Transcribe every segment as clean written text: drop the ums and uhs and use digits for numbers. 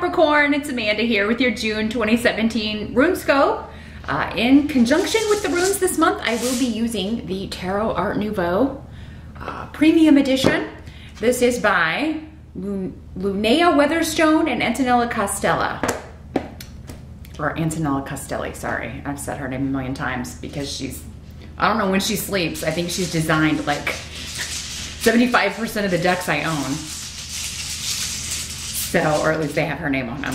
Capricorn, it's Amanda here with your June 2017 RuneScope. In conjunction with the runes this month, I will be using the Tarot Art Nouveau Premium Edition. This is by Lunea Weatherstone and Antonella Costella. Or Antonella Costelli, sorry. I've said her name a million times because she's, I don't know when she sleeps. I think she's designed like 75% of the decks I own. So, or at least they have her name on them.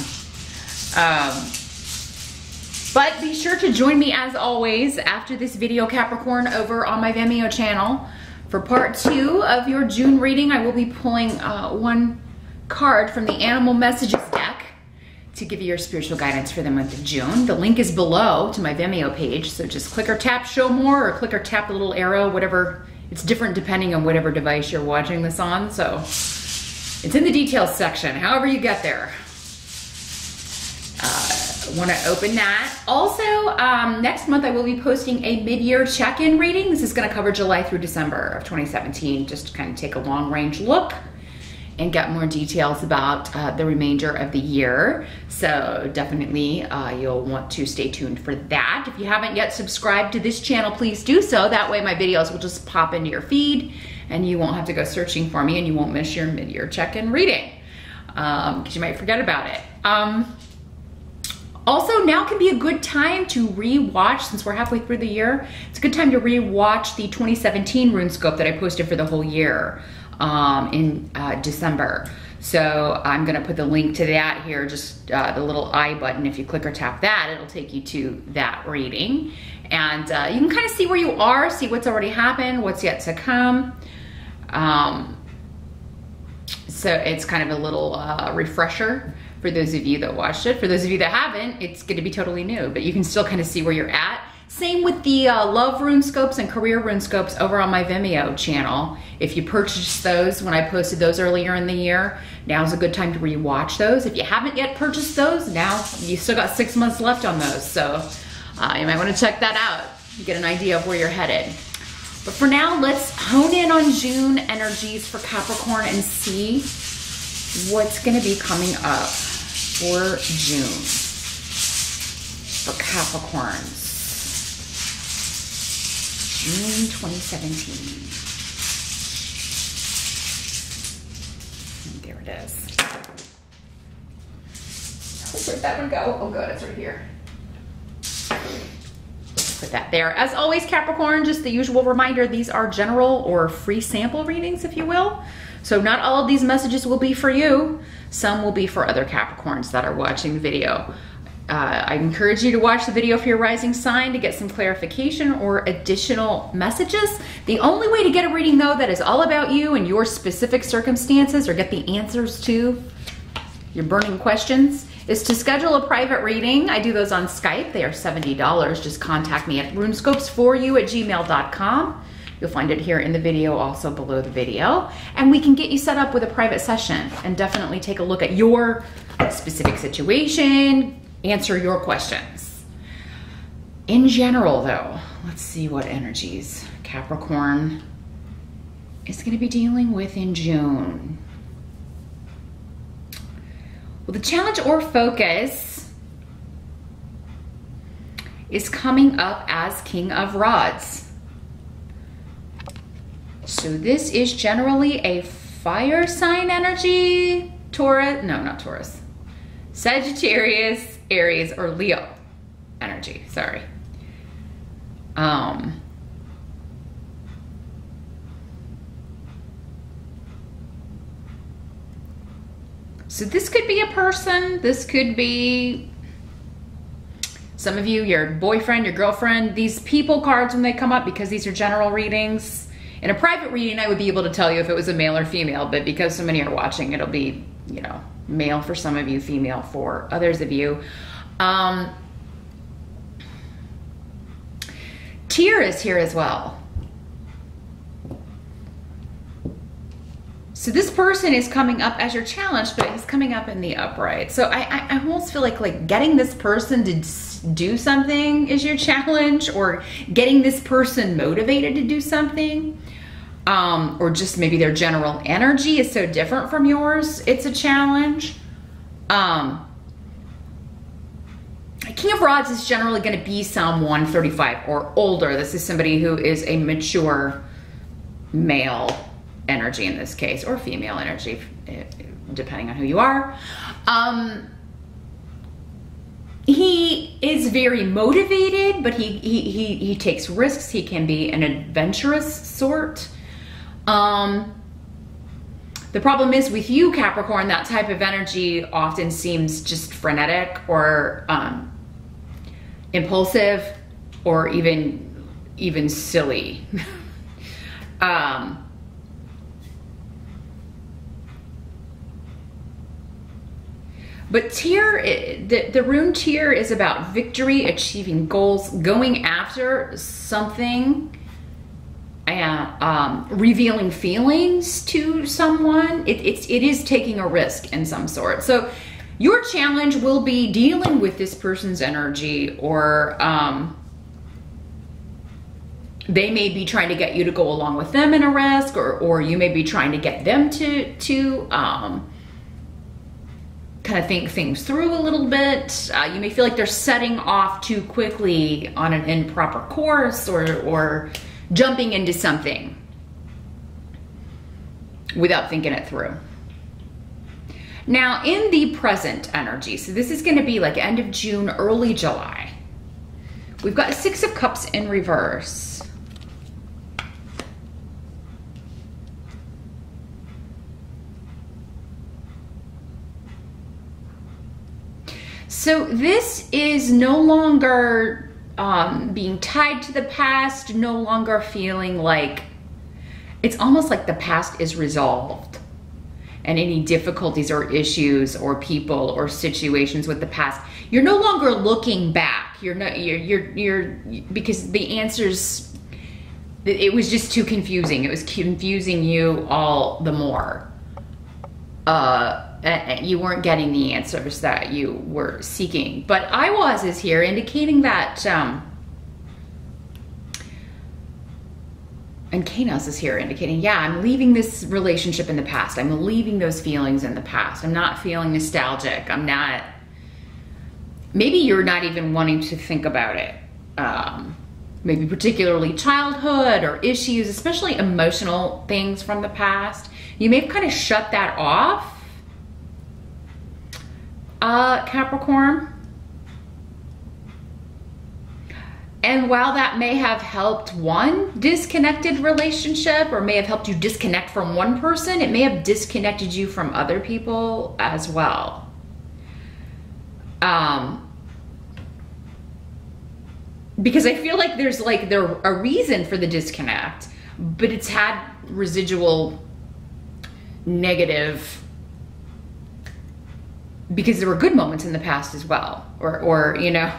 But be sure to join me as always after this video, Capricorn, over on my Vimeo channel. For part 2 of your June reading, I will be pulling one card from the Animal Messages deck to give you your spiritual guidance for the month of June. The link is below to my Vimeo page, so just click or tap show more, or click or tap the little arrow, whatever. It's different depending on whatever device you're watching this on, so it's in the details section, however you get there. Want to open that. Also, next month I will be posting a mid-year check-in reading. This is going to cover July through December of 2017, just to kind of take a long-range look and get more details about the remainder of the year. So definitely you'll want to stay tuned for that. If you haven't yet subscribed to this channel, please do so. That way my videos will just pop into your feed and you won't have to go searching for me, and you won't miss your mid-year check-in reading because you might forget about it. Also, now can be a good time to re-watch, since we're halfway through the year, it's a good time to re-watch the 2017 RuneScope that I posted for the whole year in December. So I'm gonna put the link to that here, just the little I button. If you click or tap that, it'll take you to that reading. And you can kind of see where you are, see what's already happened, what's yet to come. So it's kind of a little refresher for those of you that watched it. For those of you that haven't, it's gonna be totally new, but you can still kind of see where you're at. Same with the Love RuneScopes and Career RuneScopes over on my Vimeo channel. If you purchased those when I posted those earlier in the year, now's a good time to re-watch those. If you haven't yet purchased those, now you still got 6 months left on those. So you might wanna check that out, get an idea of where you're headed. But for now, let's hone in on June energies for Capricorn and see what's gonna be coming up for June for Capricorns. June 2017. There it is. Where'd that one go? Oh good, it's right here. Put that there. As always, Capricorn, just the usual reminder, these are general or free sample readings, if you will. So not all of these messages will be for you. Some will be for other Capricorns that are watching the video. I encourage you to watch the video for your rising sign to get some clarification or additional messages. The only way to get a reading, though, that is all about you and your specific circumstances, or get the answers to your burning questions, is to schedule a private reading. I do those on Skype. They are $70. Just contact me at runescopes4you@gmail.com. You'll find it here in the video, also below the video. And we can get you set up with a private session and definitely take a look at your specific situation, answer your questions. In general though, let's see what energies Capricorn is gonna be dealing with in June. Well, the challenge or focus is coming up as King of Rods. So this is generally a fire sign energy. Taurus, no, not Taurus. Sagittarius, Aries, or Leo energy, sorry. So this could be a person, this could be some of you, your boyfriend, your girlfriend. These people cards, when they come up, because these are general readings. In a private reading, I would be able to tell you if it was a male or female, but because so many are watching, it'll be, you know, male for some of you, female for others of you. Tear is here as well. So this person is coming up as your challenge, but he's coming up in the upright. So I almost feel like getting this person to do something is your challenge, or getting this person motivated to do something, or just maybe their general energy is so different from yours, it's a challenge. King of Rods is generally going to be someone 35 or older. This is somebody who is a mature male energy in this case, or female energy, depending on who you are. He is very motivated, but he takes risks. He can be an adventurous sort. The problem is with you, Capricorn, that type of energy often seems just frenetic or impulsive, or even silly. But tier, the rune tier is about victory, achieving goals, going after something, and revealing feelings to someone. It is taking a risk in some sort. So your challenge will be dealing with this person's energy, or they may be trying to get you to go along with them in a risk, or you may be trying to get them to kind of think things through a little bit. You may feel like they're setting off too quickly on an improper course, or jumping into something without thinking it through. Now, in the present energy, so this is going to be like end of June, early July, we've got 6 of Cups in reverse. So this is no longer being tied to the past, no longer feeling like, it's almost like the past is resolved, and any difficulties or issues or people or situations with the past, you're no longer looking back. You're because the answers, it was just too confusing. It was confusing you all the more. You weren't getting the answers that you were seeking. But Iwas is here indicating that, and Kanos is here indicating, yeah, I'm leaving this relationship in the past. I'm leaving those feelings in the past. I'm not feeling nostalgic. I'm not, maybe you're not even wanting to think about it. Maybe particularly childhood or issues, especially emotional things from the past. You may have kind of shut that off. Capricorn. And while that may have helped one disconnected relationship, or may have helped you disconnect from one person, it may have disconnected you from other people as well. Because I feel like there's a reason for the disconnect, but it's had residual negative, because there were good moments in the past as well, or you know,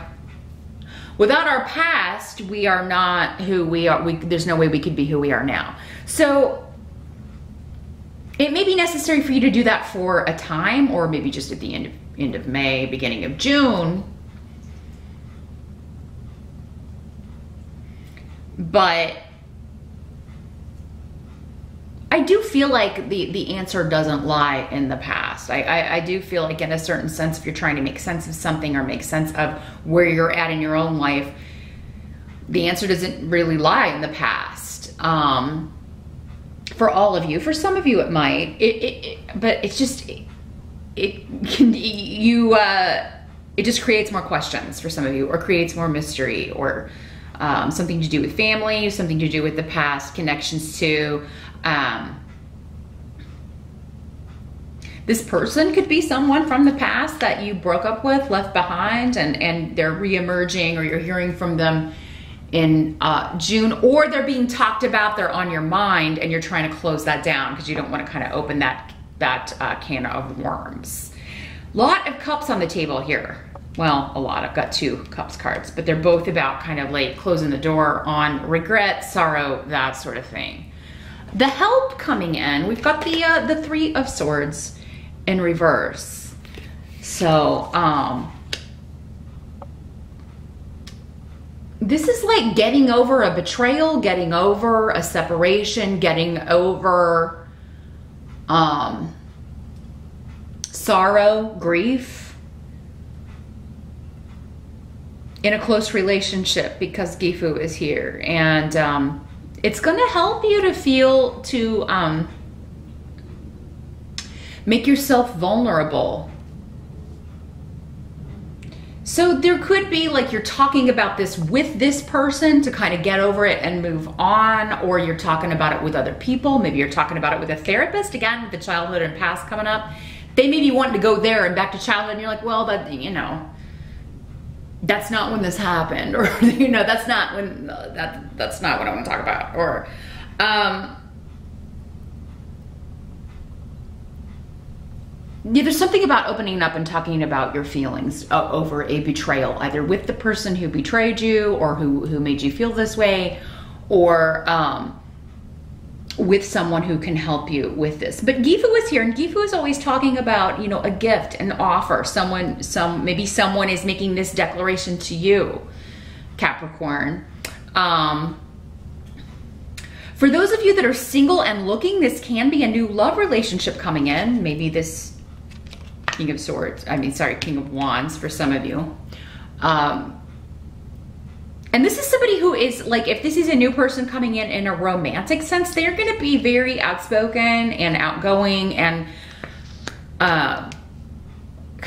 without our past, we are not who we are. There's no way we could be who we are now. So it may be necessary for you to do that for a time, or maybe just at the end of May, beginning of June. But I do feel like the answer doesn't lie in the past. I do feel like, in a certain sense, if you're trying to make sense of something or make sense of where you're at in your own life, the answer doesn't really lie in the past. For all of you, for some of you it might. But it's just it just creates more questions for some of you, or creates more mystery, or something to do with family, something to do with the past, connections to. This person could be someone from the past that you broke up with, left behind, and they're re-emerging, or you're hearing from them in June, or they're being talked about, they're on your mind, and you're trying to close that down because you don't want to kind of open that can of worms. Lot of cups on the table here. Well, a lot. I've got 2 cups cards, but they're both about kind of like closing the door on regret, sorrow, that sort of thing. The help coming in, we've got the 3 of Swords in reverse. So, this is like getting over a betrayal, getting over a separation, getting over sorrow, grief in a close relationship because Gifu is here. And it's going to help you to feel, to make yourself vulnerable. So there could be like you're talking about this with this person to kind of get over it and move on, or you're talking about it with other people. Maybe you're talking about it with a therapist, again, with the childhood and past coming up. They may be wanting to go there and back to childhood, and you're like, well, that, you know, that's not when this happened, or, you know, that's not when, that's not what I want to talk about, or, yeah, there's something about opening up and talking about your feelings over a betrayal, either with the person who betrayed you or who made you feel this way, or with someone who can help you with this. But Gifu is here, and Gifu is always talking about, you know, a gift, an offer. Maybe someone is making this declaration to you, Capricorn. For those of you that are single and looking, this can be a new love relationship coming in. Maybe this King of Swords, King of Wands for some of you. And this is somebody who is like, if this is a new person coming in a romantic sense, they're going to be very outspoken and outgoing and kind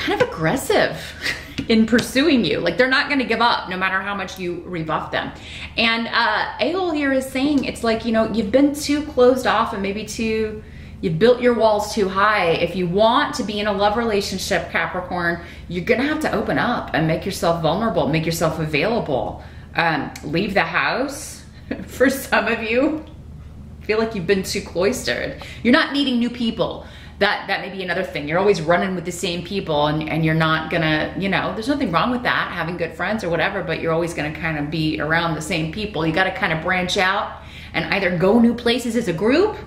of aggressive in pursuing you. Like, they're not going to give up no matter how much you rebuff them. And Aol here is saying, it's like, you know, you've been too closed off and maybe you've built your walls too high. If you want to be in a love relationship, Capricorn, you're going to have to open up and make yourself vulnerable, make yourself available. Leave the house. For some of you, feel like you've been too cloistered. You're not meeting new people. That may be another thing. You're always running with the same people, and you're not gonna, you know, there's nothing wrong with that, having good friends or whatever, but you're always gonna kind of be around the same people. You gotta kind of branch out and either go new places as a group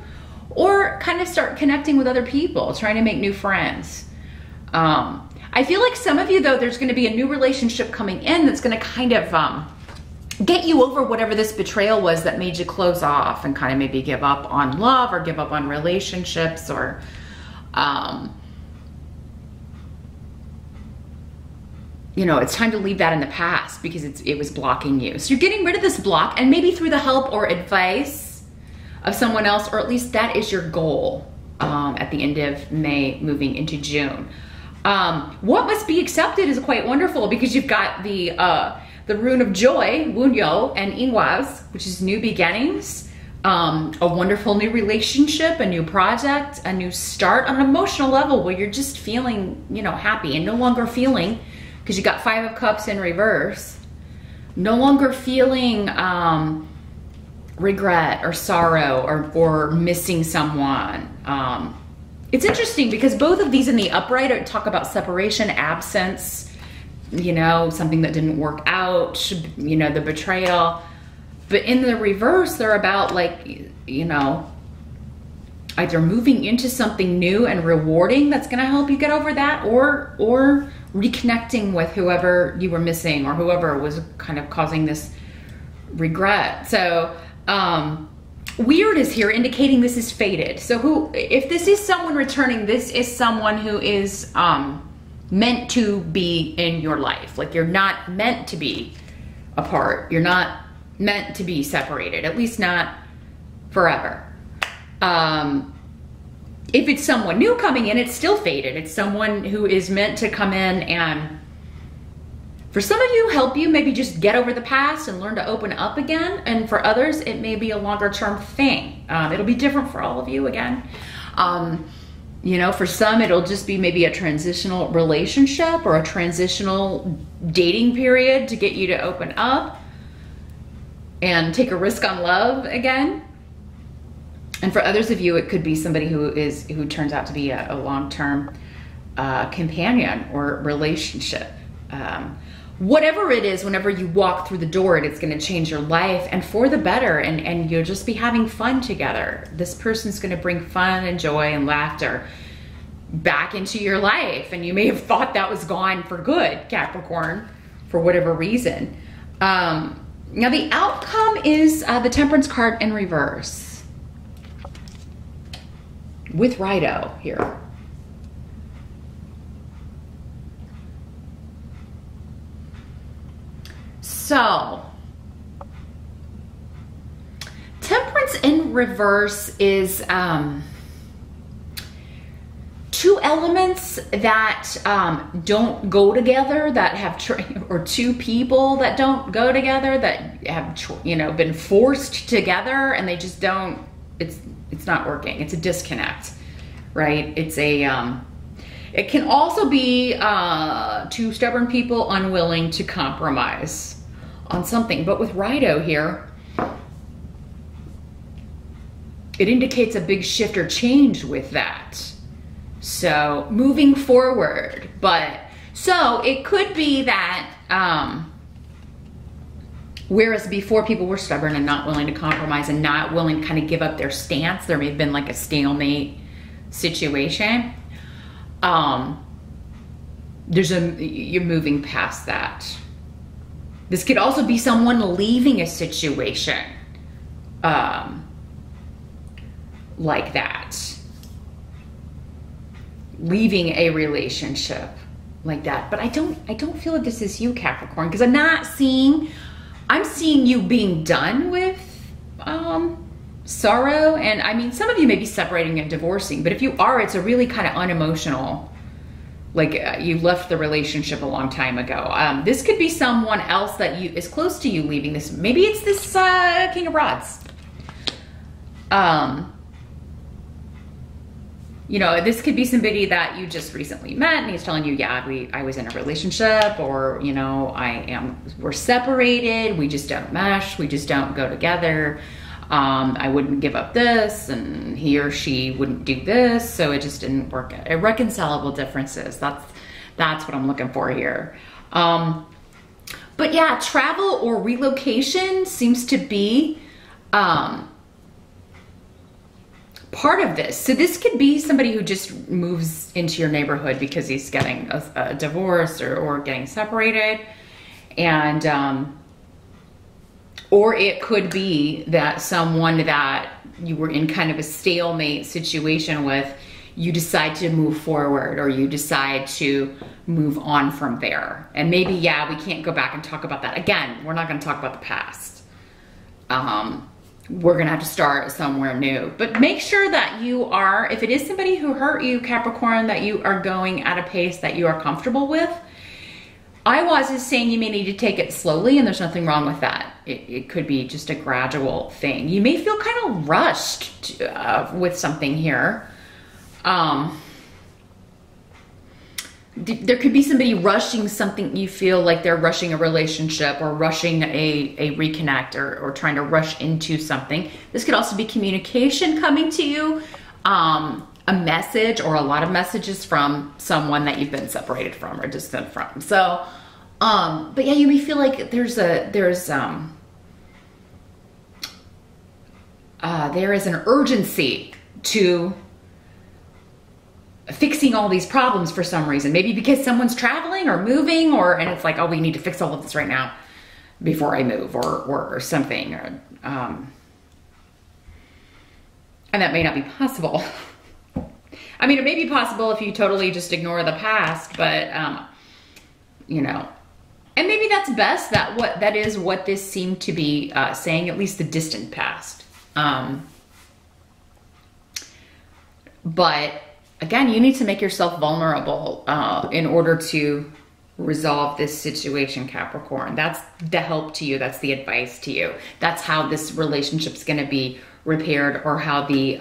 or kind of start connecting with other people, trying to make new friends. I feel like some of you, though, there's gonna be a new relationship coming in that's gonna kind of get you over whatever this betrayal was that made you close off and kind of maybe give up on love or give up on relationships, or you know, it's time to leave that in the past because it was blocking you. So you're getting rid of this block, and maybe through the help or advice of someone else, or at least that is your goal at the end of May, moving into June. What must be accepted is quite wonderful because you've got the rune of joy, Wunyo, and Ingwaz, which is new beginnings. A wonderful new relationship, a new project, a new start on an emotional level where you're just feeling, you know, happy and no longer feeling, because you got 5 of Cups in reverse, no longer feeling regret or sorrow or missing someone. It's interesting because both of these in the upright talk about separation, absence, you know, something that didn't work out, you know, the betrayal. But in the reverse, they're about, like, you know, either moving into something new and rewarding that's going to help you get over that, or reconnecting with whoever you were missing or whoever was kind of causing this regret. So weird is here, indicating this is fated. So if this is someone returning, this is someone who is meant to be in your life. Like, you're not meant to be apart. You're not meant to be separated, at least not forever. If it's someone new coming in, it's still fated. It's someone who is meant to come in and, for some of you, help you maybe just get over the past and learn to open up again. And for others, it may be a longer term thing. It'll be different for all of you again. You know, for some, it'll just be maybe a transitional relationship or a transitional dating period to get you to open up and take a risk on love again. And for others of you, it could be somebody who turns out to be a long-term companion or relationship. Whatever it is, whenever you walk through the door, it's going to change your life and for the better, and you'll just be having fun together. This person's going to bring fun and joy and laughter back into your life, and you may have thought that was gone for good, Capricorn, for whatever reason. Now the outcome is the Temperance card in reverse with Rido here. So Temperance in reverse is two elements that don't go together, that have or two people that don't go together, that have been forced together, and they just don't. It's not working. It's a disconnect, right? It's a it can also be two stubborn people unwilling to compromise on something. But with Rido here, it indicates a big shift or change with that. So moving forward, but so it could be that whereas before people were stubborn and not willing to compromise and not willing to kind of give up their stance, there may have been like a stalemate situation. You're moving past that. This could also be someone leaving a situation like that. Leaving a relationship like that. But I don't feel like this is you, Capricorn, because I'm seeing you being done with sorrow. And I mean, some of you may be separating and divorcing, but if you are, it's a really kind of unemotional, like you left the relationship a long time ago. This could be someone else that is close to you leaving this. Maybe it's this King of Rods. This could be somebody that you just recently met and he's telling you, yeah, I was in a relationship, or, we're separated. We just don't mesh. We just don't go together. I wouldn't give up this, and he or she wouldn't do this. So it just didn't work. Irreconcilable differences. That's what I'm looking for here. But yeah, travel or relocation seems to be, part of this. So this could be somebody who just moves into your neighborhood because he's getting a divorce or getting separated. And, or it could be that someone that you were in kind of a stalemate situation with, you decide to move forward, or you decide to move on from there. And maybe, yeah, we can't go back and talk about that. Again, we're not going to talk about the past. We're gonna have to start somewhere new. But make sure that you are, if it is somebody who hurt you, Capricorn, that you are going at a pace that you are comfortable with. Iwaz is saying you may need to take it slowly, and there's nothing wrong with that. It could be just a gradual thing. You may feel kind of rushed with something here. There could be somebody rushing something. You feel like they're rushing a relationship or rushing a reconnect or trying to rush into something. This could also be communication coming to you, a message or a lot of messages from someone that you've been separated from or distant from. So, but yeah, you may feel like there is an urgency to fixing all these problems for some reason. Maybe because someone's traveling or moving, and it's like, oh, we need to fix all of this right now before I move or something. And that may not be possible. I mean, it may be possible if you totally just ignore the past, but, and maybe that's best, that is what this seemed to be saying, at least the distant past. But again, you need to make yourself vulnerable in order to resolve this situation, Capricorn. That's the help to you. That's the advice to you. That's how this relationship's going to be repaired, or how the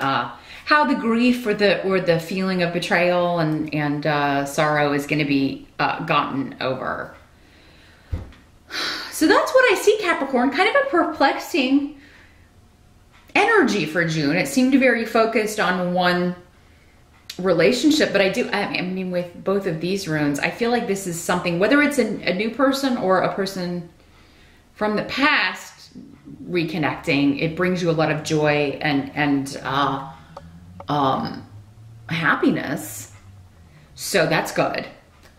grief or the feeling of betrayal and sorrow is going to be gotten over. So that's what I see, Capricorn. Kind of a perplexing energy for June. It seemed very focused on one relationship, but I mean, with both of these runes, I feel like this is something, whether it's a new person or a person from the past reconnecting, it brings you a lot of joy and happiness. So that's good.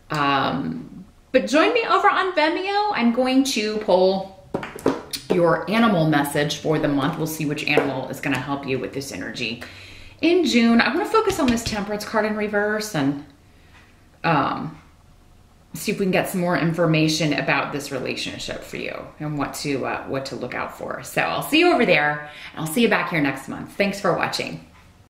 But join me over on Vimeo. I'm going to pull your animal message for the month. We'll see which animal is going to help you with this energy in June. I want to focus on this Temperance card in reverse, and see if we can get some more information about this relationship for you and what to look out for. So I'll see you over there, and I'll see you back here next month. Thanks for watching.